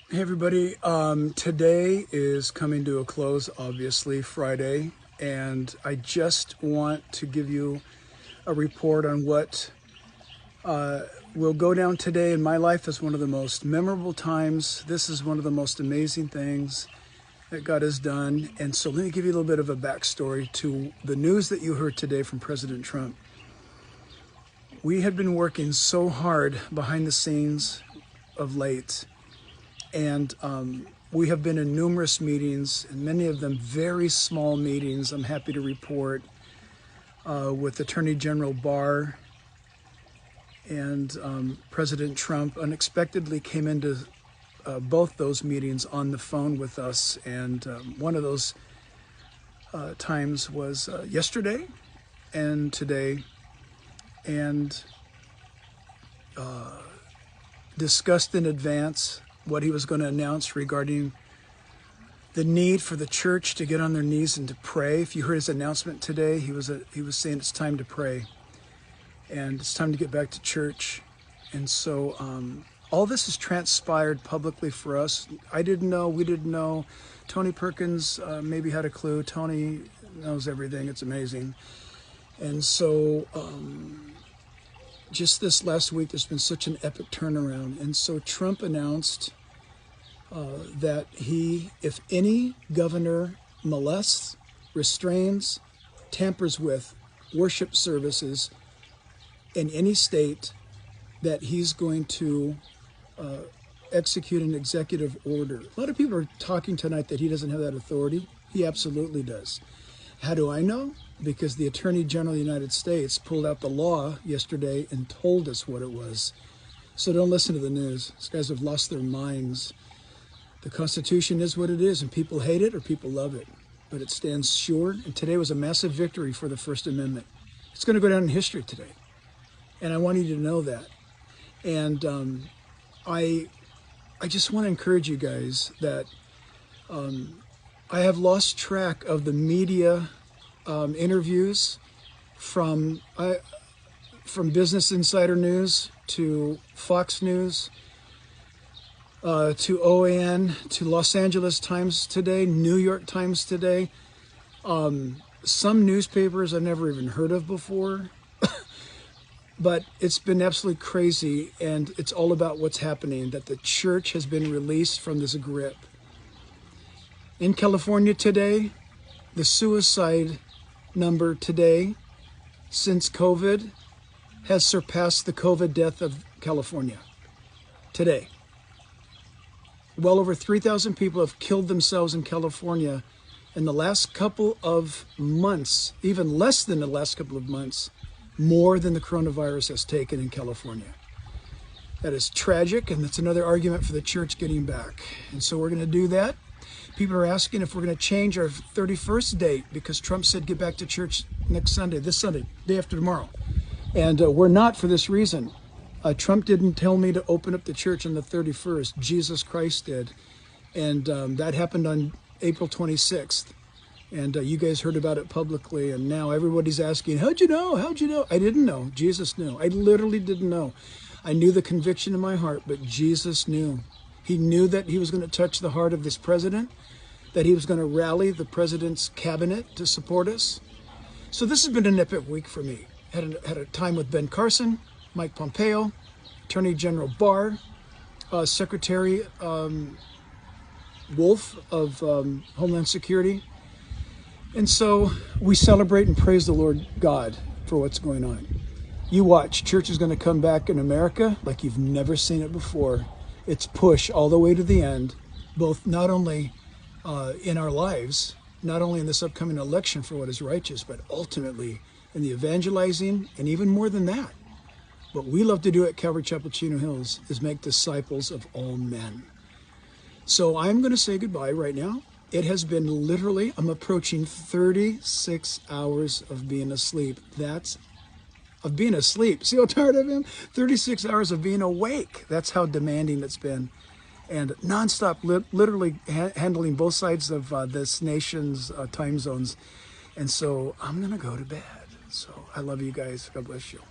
Hey everybody, today is coming to a close, obviously, Friday, and I just want to give you a report on what will go down today in my life as one of the most memorable times. This is one of the most amazing things that God has done, and so let me give you a little bit of a backstory to the news that you heard today from President Trump. We had been working so hard behind the scenes of late, and we have been in numerous meetings, and many of them very small meetings, I'm happy to report, with Attorney General Barr. And President Trump unexpectedly came into both those meetings on the phone with us. And one of those times was yesterday and today, and discussed in advance what he was going to announce regarding the need for the church to get on their knees and to pray. If you heard his announcement today, he was saying it's time to pray and it's time to get back to church. And so all this has transpired publicly for us. I didn't know, we didn't know. Tony Perkins maybe had a clue. Tony knows everything. It's amazing. And so just this last week, there's been such an epic turnaround. And so Trump announced that if any governor molests, restrains, tampers with worship services in any state, that he's going to execute an executive order. A lot of people are talking tonight that he doesn't have that authority. He absolutely does. How do I know? Because the Attorney General of the United States pulled out the law yesterday and told us what it was. So don't listen to the news. These guys have lost their minds. The Constitution is what it is, and people hate it or people love it. But it stands sure, and today was a massive victory for the First Amendment. It's going to go down in history today, and I want you to know that. And I just want to encourage you guys that I have lost track of the media interviews from Business Insider News to Fox News, to OAN, to Los Angeles Times Today, New York Times Today, some newspapers I've never even heard of before. But it's been absolutely crazy, and it's all about what's happening, that the church has been released from this grip. In California today, the suicide number today since COVID has surpassed the COVID death of California today. Well over 3,000 people have killed themselves in California in the last couple of months, even less than the last couple of months, more than the coronavirus has taken in California. That is tragic, and that's another argument for the church getting back. And so we're going to do that. People are asking if we're going to change our 31st date because Trump said get back to church next Sunday, this Sunday, day after tomorrow. And we're not for this reason. Trump didn't tell me to open up the church on the 31st. Jesus Christ did. And that happened on April 26th. And you guys heard about it publicly, and now everybody's asking, how'd you know? How'd you know? I didn't know. Jesus knew. I literally didn't know. I knew the conviction in my heart, but Jesus knew. He knew that he was going to touch the heart of this president, that he was going to rally the president's cabinet to support us. So this has been an epic week for me. Had a time with Ben Carson, Mike Pompeo, Attorney General Barr, Secretary Wolf of Homeland Security. And so we celebrate and praise the Lord God for what's going on. You watch, church is going to come back in America like you've never seen it before. It's push all the way to the end, both not only in our lives, not only in this upcoming election for what is righteous, but ultimately in the evangelizing, and even more than that. What we love to do at Calvary Chapel Chino Hills is make disciples of all men. So I'm going to say goodbye right now. It has been literally, I'm approaching 36 hours of being asleep. Of being asleep. See how tired I am? 36 hours of being awake. That's how demanding it's been. And nonstop, literally handling both sides of this nation's time zones. And so I'm going to go to bed. So I love you guys. God bless you.